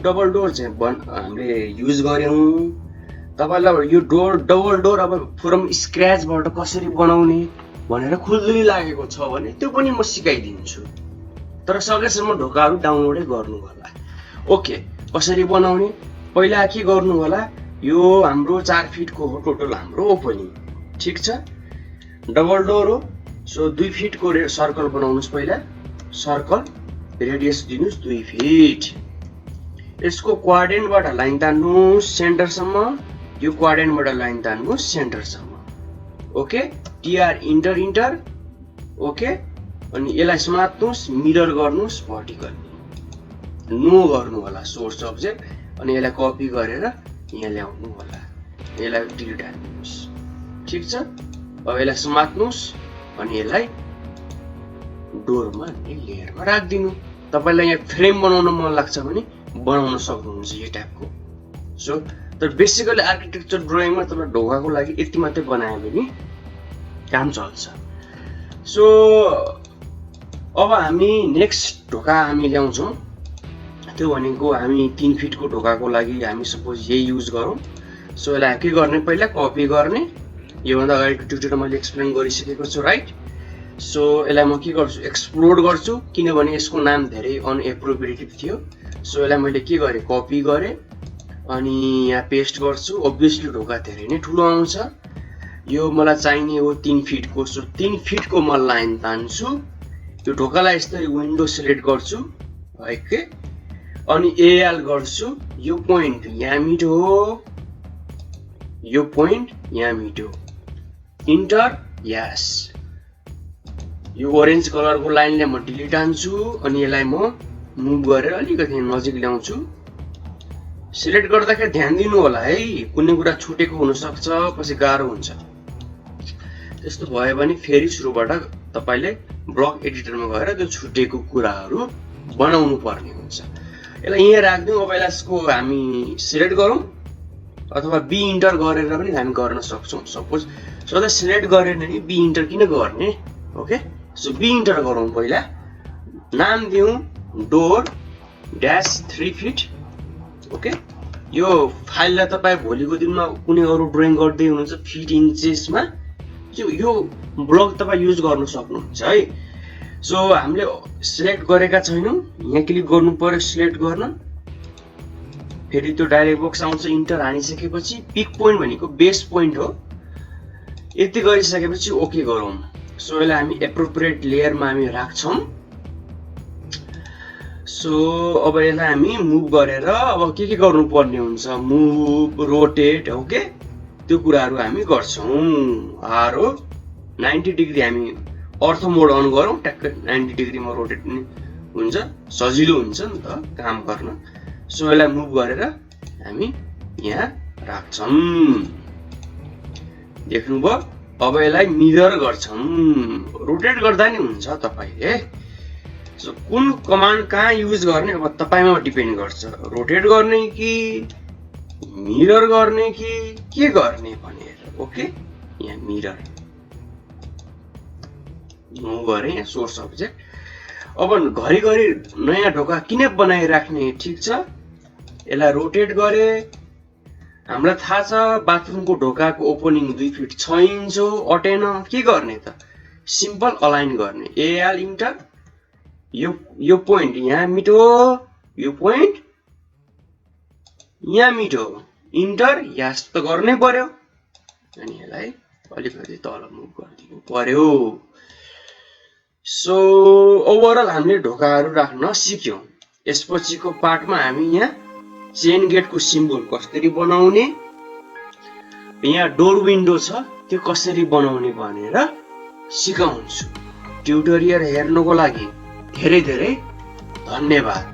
double door चाहिँ हामीले use गर्यौं तपाईलाई यो डबल डोर अब फ्रम स्क्रैचबाट कसरी बनाउने भनेर खुल्दै लागेको छ भने त्यो पनि म सिकाइदिन्छु तर सकेसम्म ढोकाहरु डाउनलोडै गर्नु होला ओके कसरी बनाउने पहिला के गर्नु होला यो हाम्रो 4 फिटको हो टोटल हाम्रो ओपनिङ ठीक छ डबल डोर हो सो 2 फिटको सर्कल बनाउनुस् पहिला सर्कल रेडियस दिनुस् 2 फिट यसको क्वाड्रेन्टबाट लाइन तान्नुस् सेन्टरसम्म यो क्वाड्रेन्टबाट लाइन तान्नुस् सेन्टरसम्म okay TR enter enter okay अनि यसलाई समात्नुस् मिरर गर्नुस् भर्टिकली नो गर्नु होला सोर्स अब्जेक्ट अनि यसलाई कपी गरेर यहाँ ल्याउनु होला यसलाई डिलिट हाल्नुस् ठीक छ अब यसलाई समात्नुस् अनि यसलाई डोरमा अनि लेयरमा राख्दिनु तपाईलाई यहाँ फ्रेम बनाउन मन लाग्छ भने बनाउन सक्नुहुन्छ यो टाइपको सो तर बेसिकली आर्किटेक्चर ड्राइङमा तपाईं ढोकाको लागि यति मात्रै बनाए भने काम चल्छ सो अब हामी नेक्स्ट ढोका हामी ल्याउँछौं त्यो भनेको हामी 3 फिटको ढोकाको लागि हामी सपोज यही युज गरौँ सो यसलाई के गर्ने पहिला कपी गर्ने यो भन्दा अगाडिको ट्युटोरियलमा मैले एक्सप्लेन गरिसकेको छु राइट सो यसलाई म के गर्छु एक्सप्लोड गर्छु किनभने यसको नाम धेरै अनएप्रोप्रिएटिभ थियो सो यसलाई मैले के गरे कपी गरे अनि यहाँ पेस्ट गर्छु obviously ढोका धेरै नै ठुलो आउँछ यो मलाई चाहिने हो 3 फिटको सो 3 फिटको म लाइन तान्छु यो ढोकालाई यसरी विन्डो सिलेक्ट गर्छु ओके अनि एएल गर्छु यो पोइन्ट यहाँ मिटो हो यो पोइन्ट यहाँ मिटो इन्टर यस यो ओरेन्ज कलरको लाइनले म डिलिट हान्छु अनि यसलाई म मुभ गरेर अलिकति नजिक ल्याउँछु सिलेक्ट गर्दाखेरि ध्यान दिनु होला है कुनै कुरा छुटेको हुन सक्छ पछि गाह्रो हुन्छ त्यस्तो भयो भने फेरि सुरुबाट तपाईले ब्लक एडिटरमा गएर त्यो छुटेको कुराहरु बनाउनु पर्ने हुन्छ यसलाई यहाँ राख्दियौ अब यसको हामी सिलेक्ट गरौँ अथवा बी इन्टर गरेर पनि हामी गर्न सक्छौं सपोज सधैँ सिलेक्ट गरेर नि बी इन्टर किन गर्ने ओके सो बी इन्टर गरौँ पहिला नाम दिउँ डोर ड्याश 3 फिट ओके यो फाइललाई तपाई भोलिको दिनमा कुनै अरु ड्राइङ गर्दै हुनुहुन्छ फिट इन्चेसमा यो ब्लक तपाई युज गर्न सक्नुहुन्छ है सो हामीले सिलेक्ट गरेका छैनौं यहाँ क्लिक गर्नु पर्यो सिलेक्ट गर्न फेरि त्यो डायलग बक्स आउँछ इन्टर हानिसकेपछि पिक पोइन्ट भनेको बेस पोइन्ट हो यति गरिसकेपछि ओके गरौँ सो यसलाई हामी एप्रोप्रिएट लेयरमा हामी राख्छौं सो अब यसलाई हामी मुभ गरेर अब के गर्नु पर्ने हुन्छ मुभ रोटेट ओके त्यो कुराहरु हामी गर्छौं आरो 90 डिग्री हामी अर्थो मोड अन गरौँ ट्याक्क 90 डिग्रीमा रोटेट हुन्छ सजिलो हुन्छ नि त काम गर्न सो यसलाई मुभ गरेर हामी यहाँ राख्छौं देख्नुभयो अब यसलाई मिरर गर्छौं रोटेट गर्दा नि हुन्छ तपाईले सो कुन कमान्ड कहाँ युज गर्ने अब तपाईमा डिपेन्ड गर्छ रोटेट गर्ने कि मिरर गर्ने कि के गर्ने भनेर ओके यहाँ मिरर नो गरे यहाँ सोर्स अब्जेक्ट अब घरिघरि नयाँ ढोका किन बनाइराख्ने ठीक छ यसलाई रोटेट गरे हामीलाई थाहा छ बाथरुमको ढोकाको ओपनिङ 2 फिट 6 इन्च हो अटेन के गर्ने त सिम्पल अलाइन गर्ने एएल इन्टर यो पोइन्ट यहाँ मिटो यो पोइन्ट यहाँ मिटो इन्टर यस त गर्नै पर्यो अनि यसलाई अलिकति तल मुभ गर्दिनु पर्यो सो ओभरअल हामीले ढोकाहरु राख्न सिक्यौं यसपछिको पार्टमा हामी यहाँ चेन गेटको सिम्बल कसरी बनाउने यहाँ डोर विन्डो छ त्यो कसरी बनाउने भनेर सिकाउँछु ट्युटोरियल हेर्नुको लागि धेरै धेरै धन्यवाद